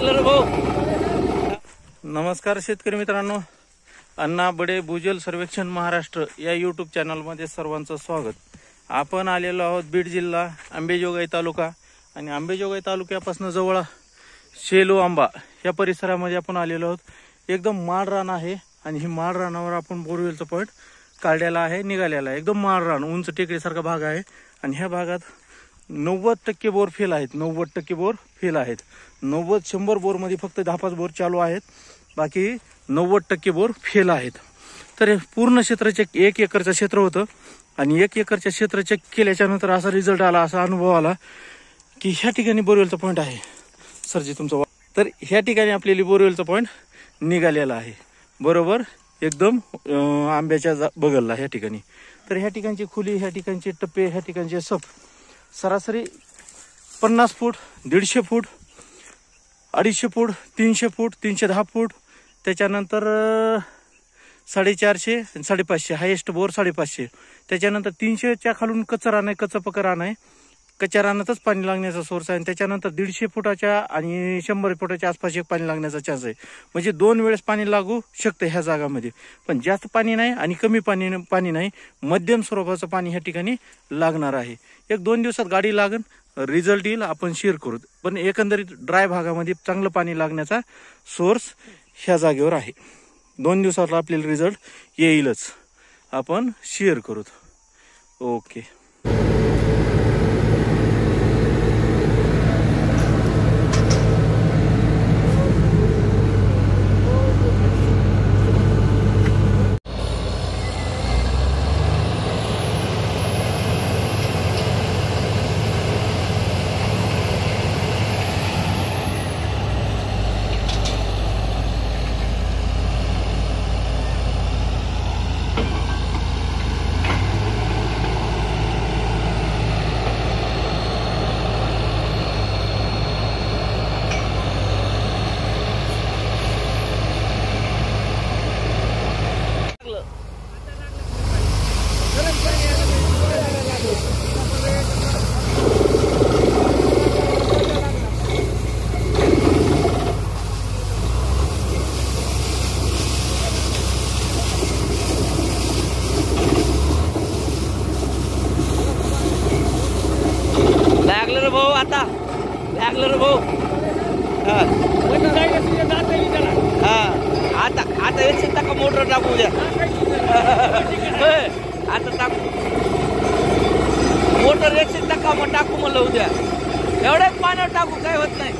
लागलं रे भाऊ. नमस्कार शेतकरी मित्रांनो, अण्णा बडे भूजल सर्वेक्षण महाराष्ट्र या यूट्यूब चॅनलमध्ये सर्वांचं स्वागत. आपण आलेलो आहोत बीड जिल्हा अंबेजोगाई तालुका आणि अंबेजोगाई तालुक्यापासून जवळ शेलू आंबा या परिसरामध्ये आपण आलेलो आहोत. एकदम माळ रान आहे आणि ही माळ रानावर आपण बोरवेलचं पॉईंट काढलेला आहे, निघालेला आहे. एकदम माळ रान, उंच टेकडीसारखा भाग आहे आणि ह्या भागात 90% बोर फेल आहेत. 90% बोर फेल आहेत. 90-100 बोरमध्ये फक्त 10-5 बोर चालू आहेत, बाकी 90% बोर फेल आहेत. तर हे पूर्ण क्षेत्राचे 1 एकरचं क्षेत्र होतं आणि 1 एकरच्या क्षेत्र चेक केल्याच्या नंतर असा रिझल्ट आला, असा अनुभव आला की ह्या ठिकाणी बोरवेलचा पॉईंट आहे. सरजी तुमचं तर ह्या ठिकाणी आपल्याला बोरवेलचा पॉईंट निघालेला आहे, बरोबर एकदम आंब्याच्या बगलला ह्या ठिकाणी. तर ह्या ठिकाणची खुली, ह्या ठिकाणचे टप्पे, ह्या ठिकाणचे सप सरासरी 50 फूट, 150 फूट, 250 फूट, 300 फूट, 310 फूट, त्याच्यानंतर 450 आणि 550, हायेस्ट बोर 550. त्याच्यानंतर 300च्या खालून कच्चं रान आहे, कच्चं पक्क रान आहे, कच्च्या रानातच पाणी लागण्याचा सोर्स आहे. आणि त्याच्यानंतर 150 फुटाच्या आणि 100 फुटाच्या आसपास एक पाणी लागण्याचा चान्स आहे. म्हणजे 2 वेळेस पाणी लागू शकतं ह्या जागामध्ये. पण जास्त पाणी नाही आणि कमी पाणी नाही, मध्यम स्वरूपाचं पाणी ह्या ठिकाणी लागणार आहे. 1-2 दिवसात गाडी लागन, रिझल्ट येईल, आपण शेअर करू. पण एकंदरीत ड्राय भागामध्ये चांगलं पाणी लागण्याचा सोर्स ह्या जागेवर आहे. 2 दिवसात आपल्याला रिझल्ट येईलच, आपण शेअर करू. ओके. लागलं रे भाऊ, आता लागलं रे भाऊ. आता एकशे टाका मोटर टाकू द्या. आता टाकू मोटर 100 टाका, मग टाकू म्हणलं उद्या. एवढ्याच पाण्यावर टाकू, काय होत नाही.